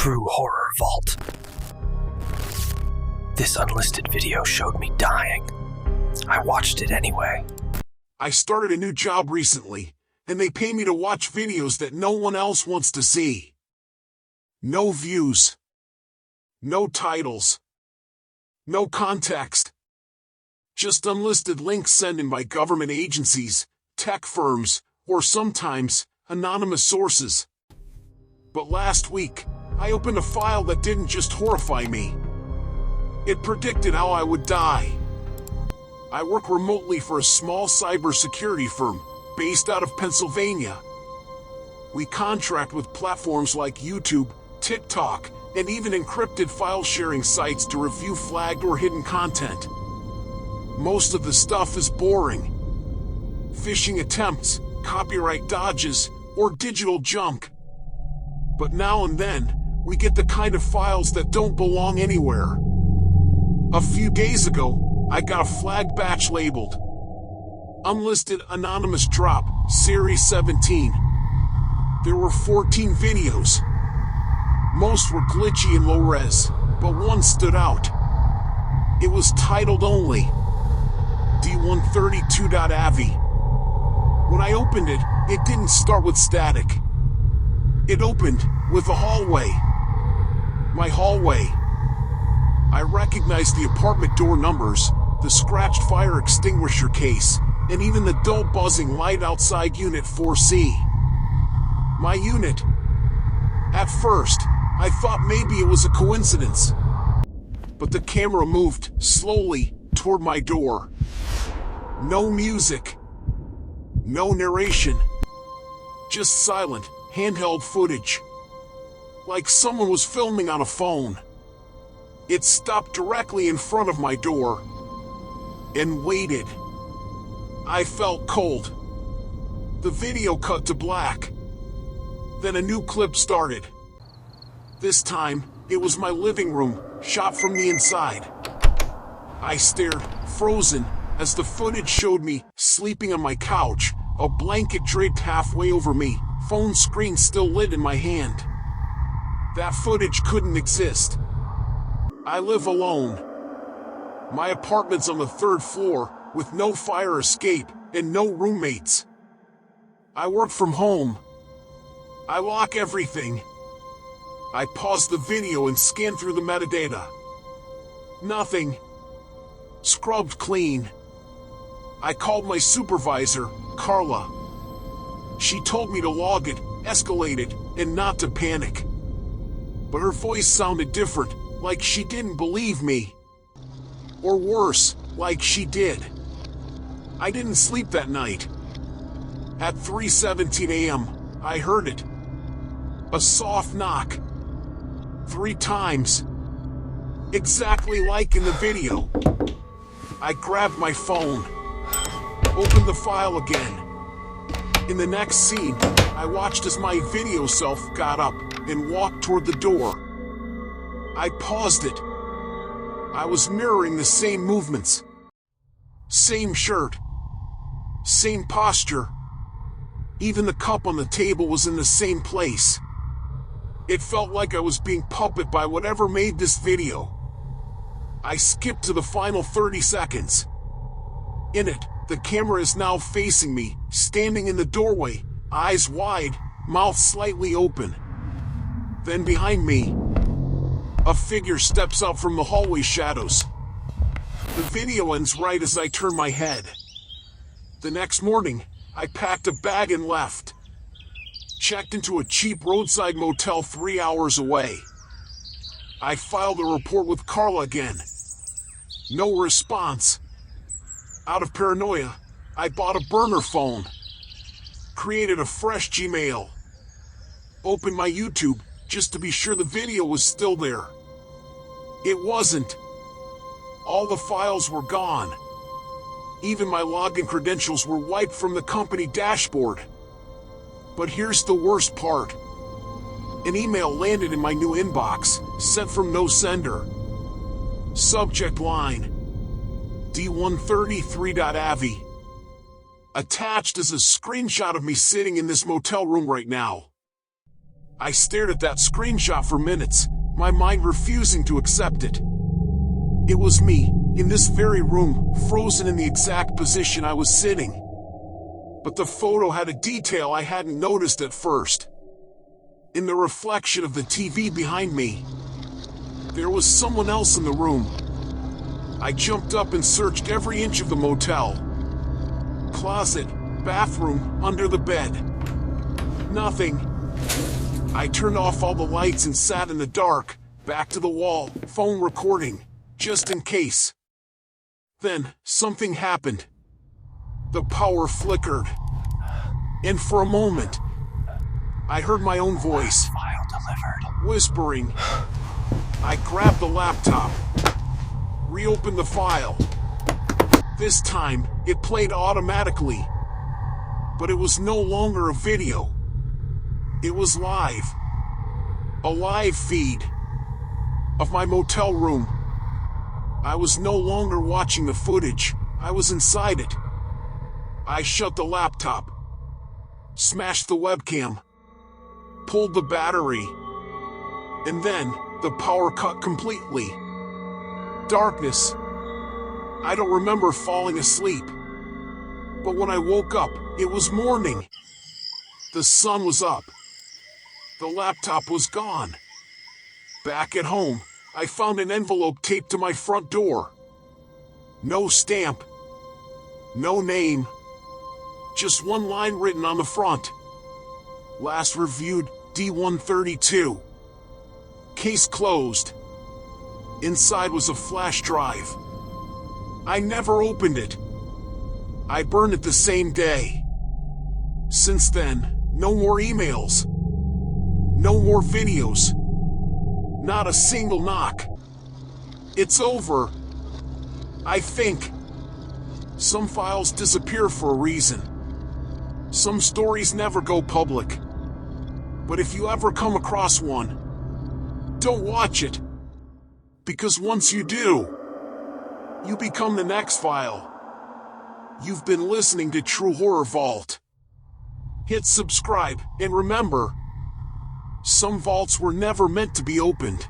true horror vault. This unlisted video showed me dying. I watched it anyway. I started a new job recently, and they pay me to watch videos that no one else wants to see. No views. No titles. No context. Just unlisted links sent in by government agencies, tech firms, or sometimes anonymous sources. But last week, I opened a file that didn't just horrify me. It predicted how I would die. I work remotely for a small cybersecurity firm based out of Pennsylvania. We contract with platforms like YouTube, TikTok, and even encrypted file-sharing sites to review flagged or hidden content. Most of the stuff is boring. Phishing attempts, copyright dodges, or digital junk. But now and then, we get the kind of files that don't belong anywhere. A few days ago, I got a flagged batch labeled Unlisted Anonymous Drop, Series 17. There were 14 videos. Most were glitchy and low-res, but one stood out. It was titled only D132.avi. When I opened it, it didn't start with static. It opened with a hallway. My hallway. I recognized the apartment door numbers, the scratched fire extinguisher case, and even the dull buzzing light outside Unit 4C. My unit. At first, I thought maybe it was a coincidence. But the camera moved slowly toward my door. No music. No narration. Just silent, handheld footage. Like someone was filming on a phone. It stopped directly in front of my door and waited. I felt cold. The video cut to black. Then a new clip started. This time, it was my living room, shot from the inside. I stared, frozen, as the footage showed me sleeping on my couch, a blanket draped halfway over me, phone screen still lit in my hand. That footage couldn't exist. I live alone. My apartment's on the 3rd floor, with no fire escape and no roommates. I work from home. I lock everything. I paused the video and scanned through the metadata. Nothing. Scrubbed clean. I called my supervisor, Carla. She told me to log it, escalate it, and not to panic. But her voice sounded different, like she didn't believe me. Or worse, like she did. I didn't sleep that night. At 3:17 a.m., I heard it. A soft knock. 3 times. Exactly like in the video. I grabbed my phone. Opened the file again. In the next scene, I watched as my video self got up and walked toward the door. I paused it. I was mirroring the same movements. Same shirt. Same posture. Even the cup on the table was in the same place. It felt like I was being puppeted by whatever made this video. I skipped to the final 30 seconds. In it, the camera is now facing me, standing in the doorway, eyes wide, mouth slightly open. Then behind me, a figure steps out from the hallway shadows. The video ends right as I turn my head. The next morning, I packed a bag and left. Checked into a cheap roadside motel 3 hours away. I filed a report with Carla again. No response. Out of paranoia, I bought a burner phone. Created a fresh Gmail. Opened my YouTube just to be sure the video was still there. It wasn't. All the files were gone. Even my login credentials were wiped from the company dashboard. But here's the worst part. An email landed in my new inbox, sent from no sender. Subject line: D133.avi. Attached is a screenshot of me sitting in this motel room right now. I stared at that screenshot for minutes, my mind refusing to accept it. It was me, in this very room, frozen in the exact position I was sitting. But the photo had a detail I hadn't noticed at first. In the reflection of the TV behind me, there was someone else in the room. I jumped up and searched every inch of the motel. Closet, bathroom, under the bed. Nothing. I turned off all the lights and sat in the dark, back to the wall, phone recording, just in case. Then, something happened. The power flickered. And for a moment, I heard my own voice. File delivered. Whispering. I grabbed the laptop. Reopened the file. This time, it played automatically. But it was no longer a video. It was live. A live feed of my motel room. I was no longer watching the footage. I was inside it. I shut the laptop, smashed the webcam, pulled the battery, and then the power cut completely. Darkness. I don't remember falling asleep. But when I woke up, it was morning. The sun was up. The laptop was gone. Back at home, I found an envelope taped to my front door. No stamp. No name. Just one line written on the front. Last reviewed, D132. Case closed. Inside was a flash drive. I never opened it. I burned it the same day. Since then, no more emails. No more videos. Not a single knock. It's over. I think. Some files disappear for a reason. Some stories never go public. But if you ever come across one, don't watch it. Because once you do, you become the next file. You've been listening to True Horror Vault. Hit subscribe, and remember, some vaults were never meant to be opened.